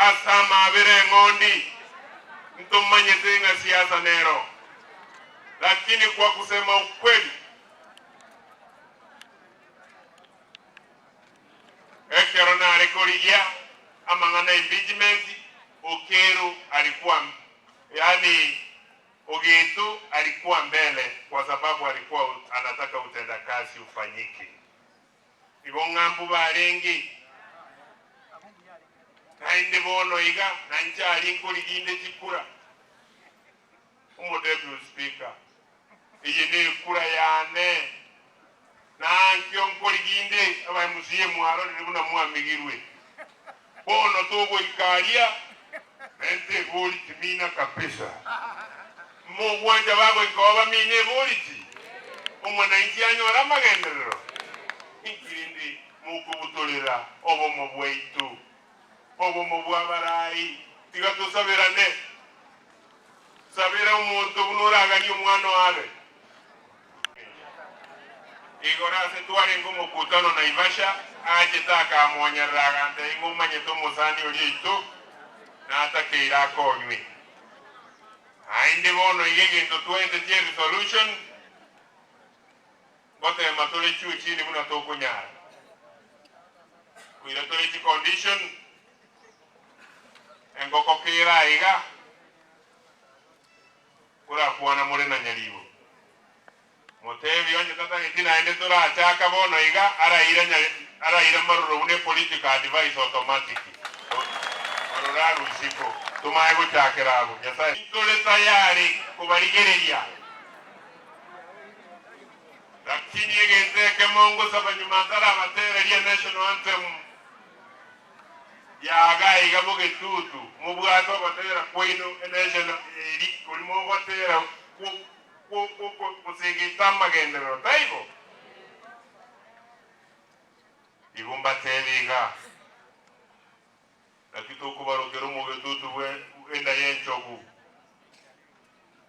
asama abire ngondi mtumanye tena siasa nero. Lakini kwa kusema ukweli, Ekerona alikoligia amangana impeachment, Okeru alikuwa Ogetu alikuwa mbele kwa sababu alikuwa anataka utendakazi ufanyike. Ibongambu barengi nainde bono iga nanja alinkoliginde chikura umudebu speaker iyi ne kura yane nankyo nkoliginde abamusiye mwaro ndibuna mwamigirwe bono tobo ikalia ente boli timina kabisa mo wanja babo ikoba mine boliti umwana injyanyo aramagendero ikirindi mukubutolera obo mubweitu obo mubwabarayi tiga tusabirane sabira umuntu bunuraganya umwana wawe igorase tuwari ngumukutano na Ivasha aje taka amonyaragande ingumanye tumusani oliito na atakira konywe ainde bono igegento tuende tie resolution bote matole chuchini muna tokunyara kuira tole chi condition engoko kira iga kura kuona mure na nyalibo motevi onye tata itina ende tora achaka bono iga ara ira maruro une political advice automatic maruraru isiko tumaye guchakira abo yasa tole tayari kubarigereria lakini yegente ke mongo sabanyumantara materia national anthem ya gai gabo getutu mubwato batera kwino national eri kulimo batera kusingita magendero taibo ibumba teviga lakito kubarokero mu getutu we enda yenchoku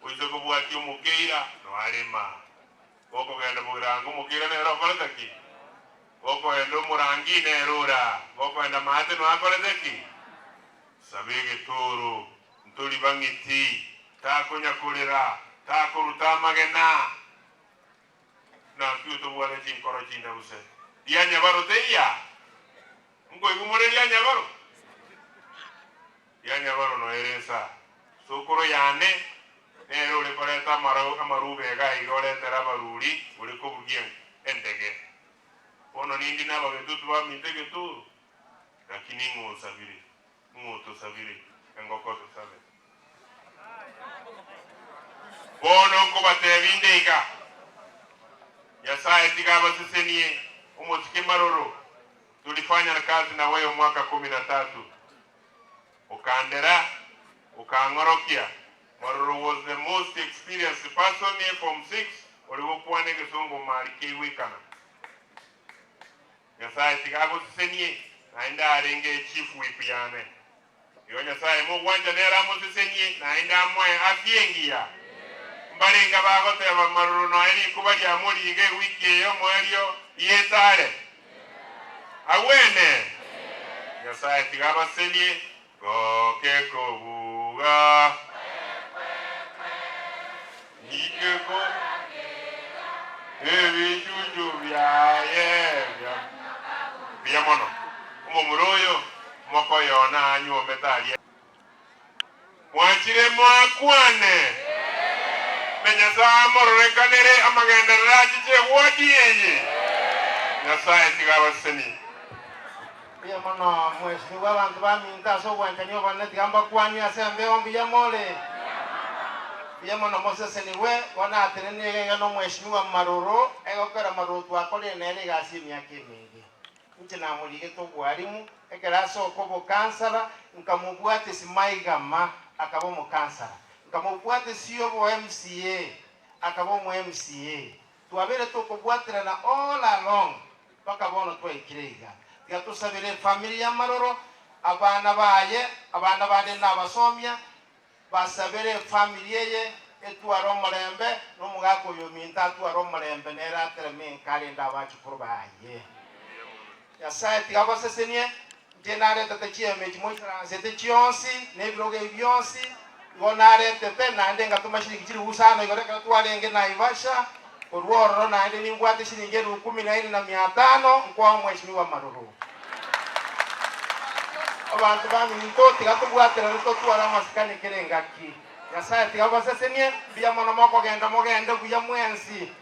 uizo kubwati umukeira no alema oko genda murango umukeira nero koletaki oko endo murangi nerura oko enda mate no akoletaki sabege toro ntoli bangiti takonya kolera takuruta magena na kyuto wale jinkoro jinda use dianya baro teia ngo igumore dianya baro no eresa sokoro yane nero le koreta amaru bega igore tera baruri uri ko bugien endege ono nindi na babetutu ba mitege tu lakini ngo sabiri ngoko to sabe bono ngo batebinde iga yasaye tigaba sisenie umuziki maroro tulifanya kazi na wewe mwaka 13 ukandera ukangorokia maroro was the most experienced person here from 6 oliwokuane gesongo marike wikana yasaye tigaba sisenie naenda arenge chief whip yane yonya saye mo wanja nera mo sisenie naenda mwe afiengia baringa bagote abamaruru no eri kubali amuri ige wiki yo mwario yetare awene yasaye tigaba senie goke kobuga nikeko ebi chuchu byaye byamono umuroyo moko yona anyu betali mwachire mwakwane menyasa mororekanere amagendera chiche wodi yeye nyasaye tigaba seni ya mono mweshimiwa abantu baminta so bwankanyo banati gamba kwani asembe ombi ya mole ya mono Moses niwe wana atenene ngano mweshimiwa maroro egokera maroro twakole nene gasi myake mingi ntina mulige to gwarimu ekera so kobo kansara nkamubwate simaigama akabo mu kansara nkamubwate siyo bo MCA akabo mu MCA tuabere to kubwatira na all along paka bono twekirega tusabire familia maroro abana baye abana bade nabasomya basabire familia ye etwaro mulembe nomugako yominta twaro mulembe nera tereme kale ndabachi kurubaye yasaye tigabasesenie ntienarete techieme chimoisaransete chionsi nebiroge byonsi ngonarete pe naende ngatuma shilingi chiri usano igoreka twarenge Naivasha orworo naende nimbwate shilingi 14,500 nkwa Mheshimiwa Maruru abantu bami ntoti gatubwatira ntotwara masikani kirengaki Nyasaye tigabasesenie biya mono moko genda mogende buya mwensi